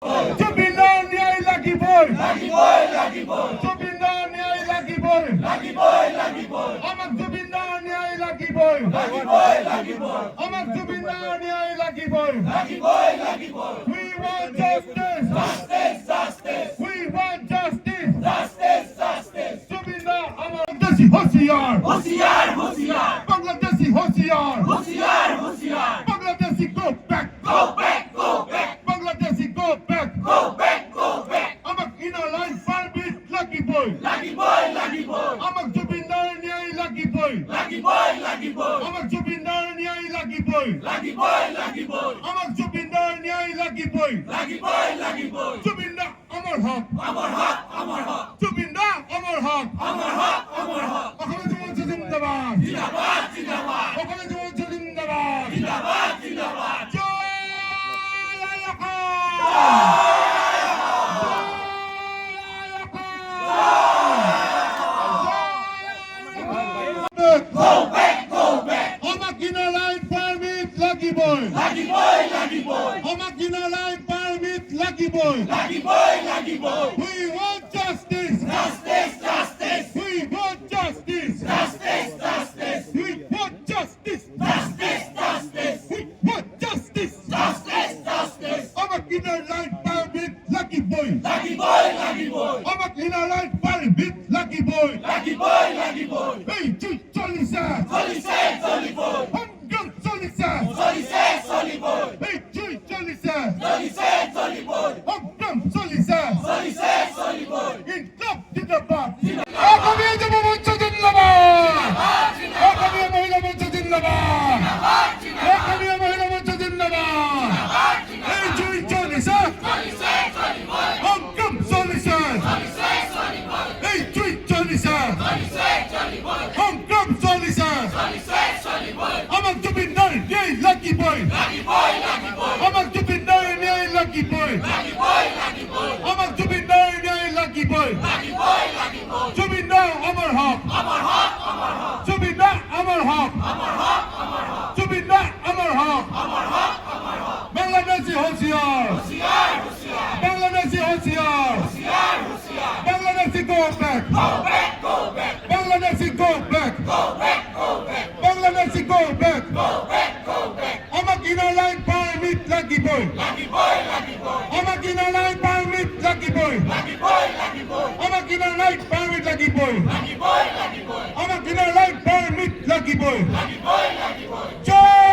জুবিনৰ ন্যায় লাগিবই জুবিনৰ ন্যায় লাগিবই আমাক জুবিনৰ ন্যায় লাগিবই আমাক জুবিনৰ ন্যায় লাগিবই we want justice we want justice জুবিনৰ আমাৰ দেশী হোশিয়াৰ Bangladeshi হোশিয়াৰ Bangladeshi go back Bangladeshi go back আমাক inner line permit লাগিবই আমাক জুবিনৰ ন্যায় লাগিবই আমাক জুবিনৰ ন্যায় লাগিবই আমাক জুবিনৰ ন্যায় লাগিবই জুবিনৰ আমাৰ হক জুবিনৰ আমাৰ হক অসমীয়া যুৱক জিন্দাবাদ অসমীয়া যুৱক জিন্দাবাদ আমাক inner line permit লাগিবই আমাক inner line permit লাগিবই we want justice we want justice we want justice we want justice আমাক inner line permit লাগিবই আমাক inner line permit লাগিবই এই জুই চলিছে সংগ্রাম চলিছে এই জুই চলিছে সংগ্রাম চলিছে ইনকলাব জিন্দাবাদ অসমীয়া যুৱ মঞ্চ জিন্দাবাদ অসমীয়া মহিলা মঞ্চ জিন্দাবাদ অসমীয়া মহিলা মঞ্চ জিন্দাবাদ এই জুই চলিছে সংগ্রাম চলিছে এই জুই চলিছে সংগ্রাম চলিছে আমাক জুবিনৰ ন্যায় লাগিবই আমাক জুবিনৰ ন্যায় লাগিবই আমাক জুবিনৰ ন্যায় লাগিবই জুবিনৰ আমাৰ হক জুবিনৰ আমাৰ হক জুবিনৰ আমাৰ হক Bangladeshi হোশিয়াৰ Bangladeshi হোশিয়াৰ Bangladeshi go back Bangladeshi go back Bangladeshi go back আমাক inner line permit লাগিবই আমাক inner line permit লাগিবই আমাক inner line permit লাগিবই আমাক inner line permit লাগিবই জয়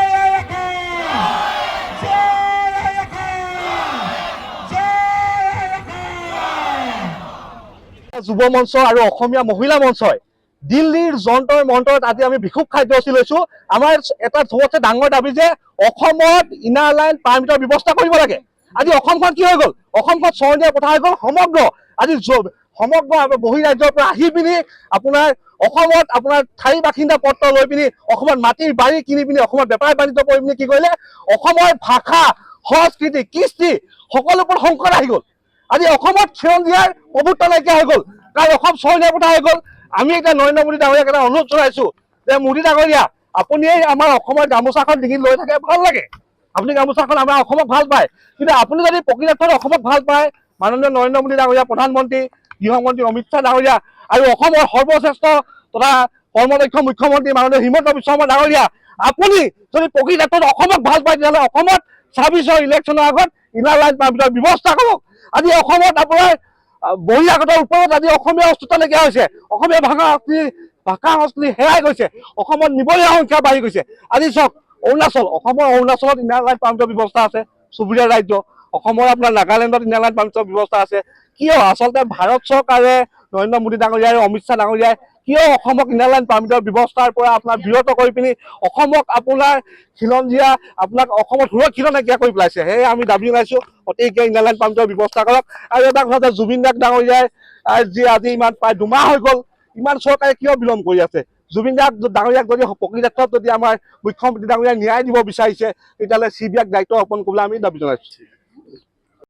যুৱ মঞ্চ আৰু অসমীয়া মহিলা মঞ্চই দিল্লীৰ যন্তৰ মন্তৰত আজি আমি বিক্ষোভ কাৰ্যসূচী লৈছো আমাৰ এটা চবতছে ডাঙৰ দাবী যে অসমত ইনাৰ লাইন পাৰ্মিটৰ ব্যৱস্থা কৰিব লাগে আজি অসমখন কি হৈ গ'ল অসমখন চৰনীয়া কথা হৈ গ'ল আজি সমগ্ৰ বহি ৰাজ্যৰ পৰা আহি পিনি আপোনাৰ অসমত আপোনাৰ ঠাই বাসিন্দা পত্ৰ লৈ পিনি অসমত মাটিৰ বাৰী কিনি পিনি অসমত বেপাৰ বাণিজ্য কৰি পিনি কি কৰিলে অসমৰ ভাষা সংস্কৃতি কৃষ্টি সকলোৰ ওপৰত সংকট আহি গ'ল আজি অসমত ক্ষৰণ দিয়াৰ প্ৰভুত্ব নাইকিয়া হৈ গ'ল কাৰণ অসম চৰনীয়া কথা হৈ গ'ল আমি এতিয়া নৰেন্দ্ৰ মোদী ডাঙৰীয়াক এটা অনুৰোধ জনাইছো যে মোদী ডাঙৰীয়া আপুনি আমাৰ অসমৰ গামোচাখন ডিঙিত লৈ থাকে ভাল লাগে আপুনি গামোচাখন আমাৰ অসমক ভাল পায় কিন্তু আপুনি যদি প্ৰকৃতাৰ্থত অসমক ভাল পায় মাননীয় নৰেন্দ্ৰ মোদী ডাঙৰীয়া প্ৰধানমন্ত্ৰী গৃহমন্ত্ৰী অমিত শ্বাহ ডাঙৰীয়া আৰু অসমৰ সৰ্বশ্ৰেষ্ঠ তথা কৰ্মদক্ষ মুখ্যমন্ত্ৰী মাননীয় হিমন্ত বিশ্ব শৰ্মা ডাঙৰীয়া আপুনি যদি প্ৰকৃতাৰ্থত অসমক ভাল পায় তেতিয়াহ'লে অসমত 26ৰ ইলেকশ্যনৰ আগত ইনাৰ লাইন পাৰ্মিটৰ ব্যৱস্থা কৰক আজি অসমত আপোনাৰ বহিৰাগতৰ ওপৰত আজি অসমীয়া অস্তিত্ব নাইকিয়া হৈছে অসমীয়া ভাষা সংস্কৃতি হেৰাই গৈছে অসমত নিবনুৱাৰ সংখ্যা বাঢ়ি গৈছে আজি চাওক অৰুণাচলত ইনাৰ লাইন পাৰ্মিটৰ ব্যৱস্থা আছে চুবুৰীয়া ৰাজ্য অসমৰ আপোনাৰ নাগালেণ্ডত ইনাৰ লাইন পাৰ্মিটৰ ব্যৱস্থা আছে কিয় আচলতে ভাৰত চৰকাৰে নৰেন্দ্ৰ মোদী ডাঙৰীয়া আৰু অমিত শ্বাহ ডাঙৰীয়াই কিয় অসমক ইনাৰ লাইন পাৰ্মিটৰ ব্যৱস্থাৰ পৰা আপোনাৰ বিৰত কৰি পিনি অসমক আপোনাৰ খিলঞ্জীয়া আপোনাক অসমত সুৰক্ষিত নাইকিয়া কৰি পেলাইছে সেয়ে আমি দাবী জনাইছো অতিকে ইনাৰ লাইন পাৰ্মিটৰ ব্যৱস্থা কৰক আৰু এটা কথা যে জুবিন গাৰ্গ ডাঙৰীয়াই যি আজি ইমান প্ৰায় 2 মাহ হৈ গ'ল ইমান চৰকাৰে কিয় বিলম্ব কৰি আছে জুবিন গাৰ্গ ডাঙৰীয়াক যদি প্ৰকৃতাৰ্থত যদি আমাৰ মুখ্যমন্ত্ৰী ডাঙৰীয়াই ন্যায় দিব বিচাৰিছে তেতিয়াহ'লে CBIক দায়িত্ব অৰ্পণ কৰিবলৈ আমি দাবী জনাইছো